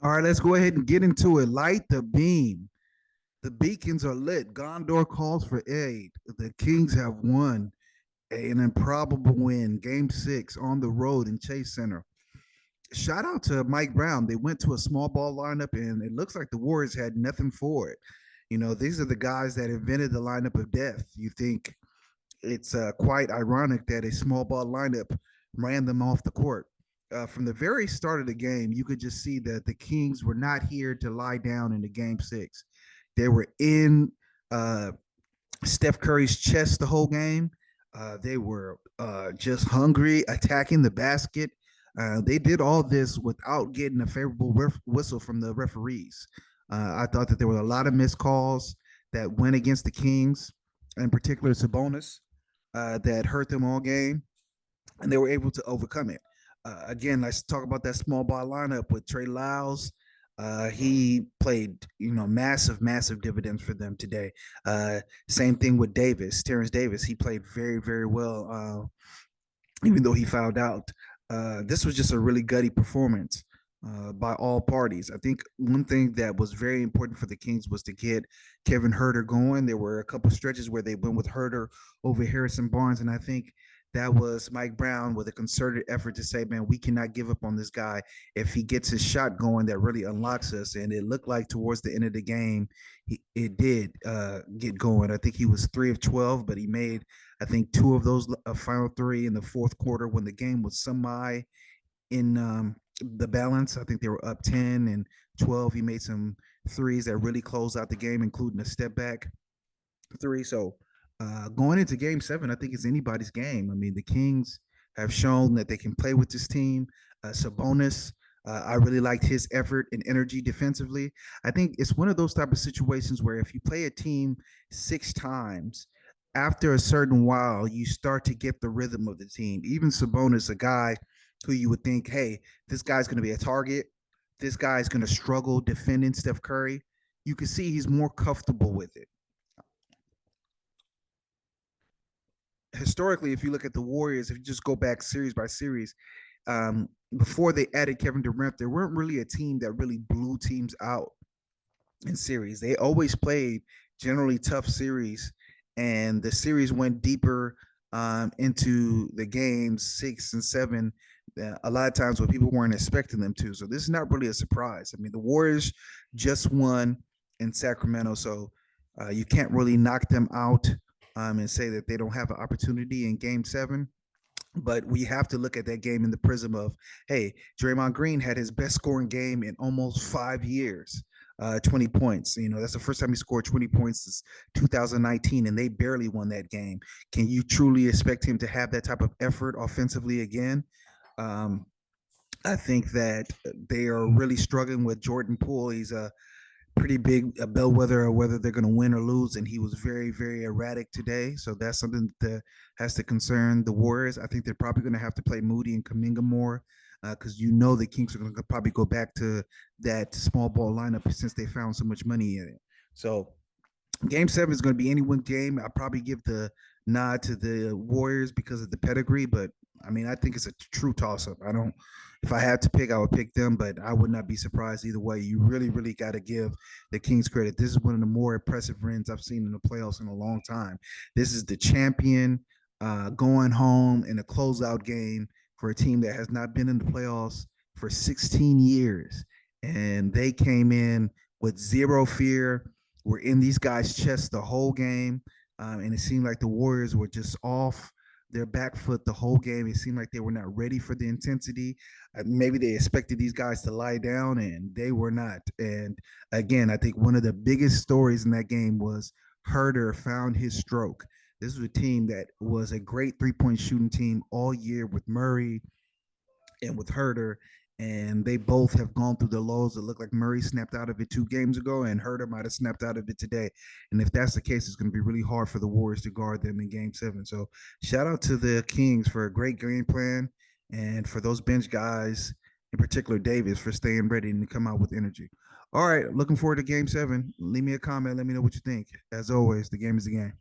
All right, let's go ahead and get into it. Light the beam. The beacons are lit. Gondor calls for aid. The Kings have won an improbable win, game six on the road in Chase Center. Shout out to Mike Brown. They went to a small ball lineup, and it looks like the Warriors had nothing for it. You know, these are the guys that invented the lineup of death. You think it's quite ironic that a small ball lineup ran them off the court. From the very start of the game, you could just see that the Kings were not here to lie down in the game six. They were in uh, Steph Curry's chest the whole game. They were just hungry, attacking the basket. They did all this without getting a favorable whistle from the referees. I thought that there were a lot of missed calls that went against the Kings, in particular Sabonis, that hurt them all game, and they were able to overcome it. Again, let's talk about that small ball lineup with Trey Lyles. He played, massive dividends for them today. Same thing with Davis, Terrence Davis. He played very, very well, even though he fouled out. This was just a really gutty performance by all parties. I think one thing that was very important for the Kings was to get Kevin Huerter going. There were a couple stretches where they went with Huerter over Harrison Barnes, and I think that was Mike Brown with a concerted effort to say, man, we cannot give up on this guy. If he gets his shot going, that really unlocks us. And it looked like towards the end of the game, it did get going. I think he was 3 of 12, but he made, I think, two of those final three in the fourth quarter when the game was semi in the balance. I think they were up 10 and 12. He made some threes that really closed out the game, including a step back three. So going into game seven, I think it's anybody's game. I mean, the Kings have shown that they can play with this team. Sabonis, I really liked his effort and energy defensively. I think it's one of those type of situations where if you play a team six times, after a certain while, you start to get the rhythm of the team. Even Sabonis, a guy who you would think, hey, this guy's going to be a target. This guy's going to struggle defending Steph Curry. You can see he's more comfortable with it. Historically, if you look at the Warriors, if you just go back series by series, before they added Kevin Durant, there weren't really a team that really blew teams out in series. They always played generally tough series, and the series went deeper into the games six and seven. A lot of times when people weren't expecting them to. So this is not really a surprise. I mean, the Warriors just won in Sacramento, so you can't really knock them out and say that they don't have an opportunity in Game Seven. But we have to look at that game in the prism of, hey, Draymond Green had his best scoring game in almost 5 years. 20 points. You know, that's the first time he scored 20 points since 2019, and they barely won that game. Can you truly expect him to have that type of effort offensively again? Um, I think that they are really struggling with Jordan Poole. He's a pretty big a bellwether of whether they're going to win or lose, and he was very, very erratic today. So that's something that has to concern the Warriors. I think they're probably going to have to play Moody and Kaminga more because the Kings are going to probably go back to that small ball lineup since they found so much money in it. So Game seven is going to be anyone's game. I'll probably give the nod to the Warriors because of the pedigree, but I mean, I think it's a true toss up. I don't, if I had to pick, I would pick them, but I would not be surprised either way. You really, really got to give the Kings credit. This is one of the more impressive wins I've seen in the playoffs in a long time. This is the champion going home in a closeout game for a team that has not been in the playoffs for 16 years. And they came in with zero fear, were in these guys' chests the whole game, and it seemed like the Warriors were just off their back foot the whole game. It seemed like they were not ready for the intensity. Maybe they expected these guys to lie down, and they were not. And again, I think one of the biggest stories in that game was Herder found his stroke. This was a team that was a great 3-point shooting team all year with Murray and with Herder, and they both have gone through the lows. It looked like Murray snapped out of it 2 games ago, and Herder might have snapped out of it today. And if that's the case, it's going to be really hard for the Warriors to guard them in Game Seven. So shout out to the Kings for a great game plan, and for those bench guys, in particular Davis, for staying ready and to come out with energy. All right, looking forward to Game Seven. Leave me a comment. Let me know what you think. As always, the game is the game.